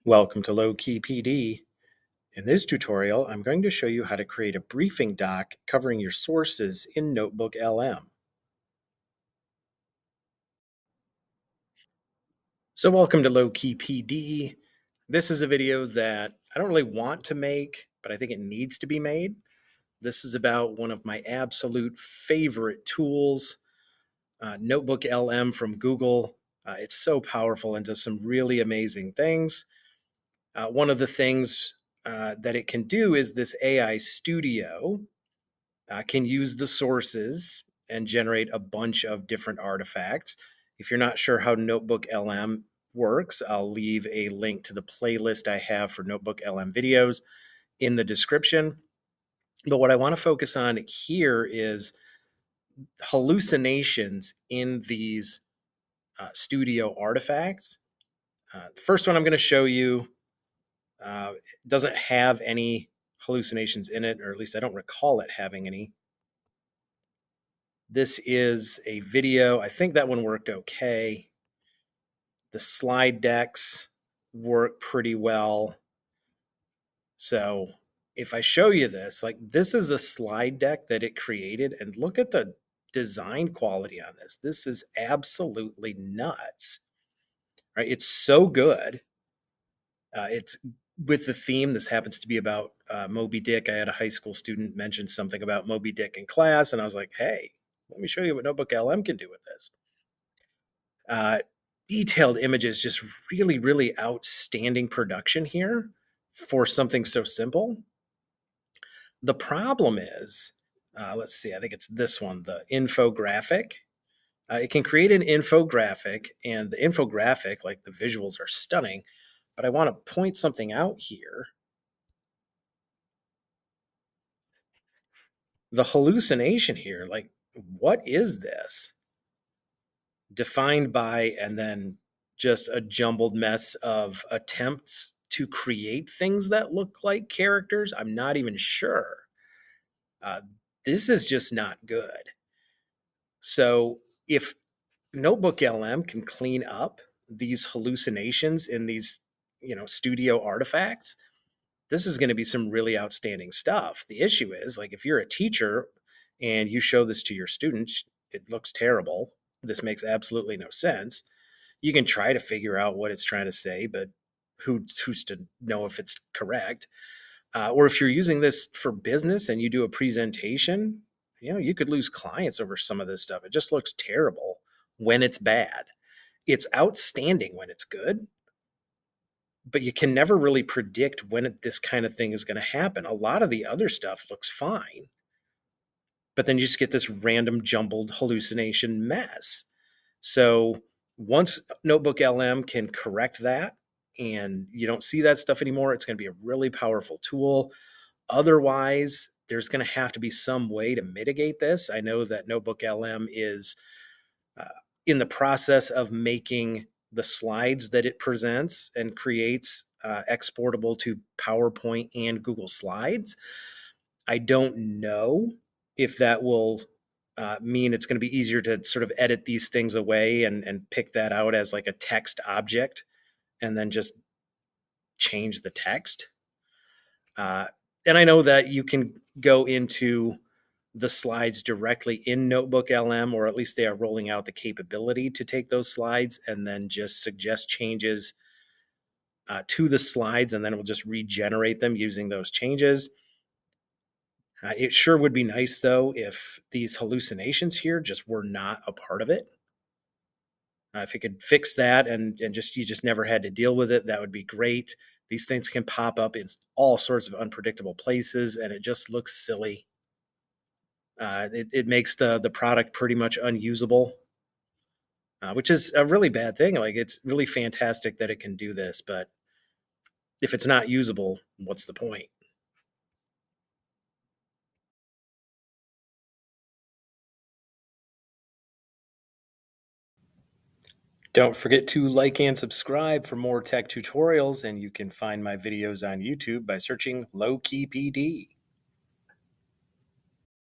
Welcome to Low Key PD. In this tutorial, I'm going to show you how to create a briefing doc covering your sources in Notebook LM. So welcome to Low Key PD. This is a video that I don't really want to make, but I think it needs to be made. This is about one of my absolute favorite tools, Notebook LM from Google. It's so powerful and does some really amazing things. One of the things that it can do is this AI Studio can use the sources and generate a bunch of different artifacts. If you're not sure how Notebook LM works, I'll leave a link to the playlist I have for Notebook LM videos in the description. But what I want to focus on here is hallucinations in these studio artifacts. The first one I'm going to show you doesn't have any hallucinations in it, or at least I don't recall it having any. This is a video. I think that one worked okay. The slide decks work pretty well. So if I show you this, like this is a slide deck that it created, and look at the design quality on this. This is absolutely nuts, right? It's so good. It's with the theme. This happens to be about Moby Dick. I had a high school student mention something about Moby Dick in class, and I was like, hey, let me show you what Notebook LM can do with this. Detailed images, just really, really outstanding production here for something so simple. The problem is, let's see, I think it's this one, the infographic. It can create an infographic, and the infographic, like the visuals are stunning, but I want to point something out here. The hallucination here, like, what is this? Defined by, and then just a jumbled mess of attempts to create things that look like characters. I'm not even sure. Uh, this is just not good. So if Notebook LM can clean up these hallucinations in these, studio artifacts, this is going to be some really outstanding stuff. The issue is, like, if you're a teacher and you show this to your students, it looks terrible. This makes absolutely no sense. You can try to figure out what it's trying to say, but who's to know if it's correct? Or if you're using this for business and you do a presentation, you could lose clients over some of this stuff. It just looks terrible when it's bad. It's outstanding when it's good, but you can never really predict when this kind of thing is going to happen. A lot of the other stuff looks fine, but then you just get this random jumbled hallucination mess. So once Notebook LM can correct that and you don't see that stuff anymore, it's going to be a really powerful tool. Otherwise, there's going to have to be some way to mitigate this. I know that Notebook LM is uh, in the process of making the slides that it presents and creates exportable to PowerPoint and Google Slides. I don't know if that will mean it's going to be easier to sort of edit these things away and pick that out as like a text object and then just change the text. And I know that you can go into the slides directly in Notebook LM, or at least they are rolling out the capability to take those slides and then just suggest changes to the slides, and then it will just regenerate them using those changes. It sure would be nice, though, if these hallucinations here just were not a part of it. If it could fix that and just you just never had to deal with it, that would be great. These things can pop up in all sorts of unpredictable places, and it just looks silly. It makes the product pretty much unusable, which is a really bad thing. Like, it's really fantastic that it can do this, but if it's not usable, what's the point? Don't forget to like and subscribe for more tech tutorials, and you can find my videos on YouTube by searching Low Key PD.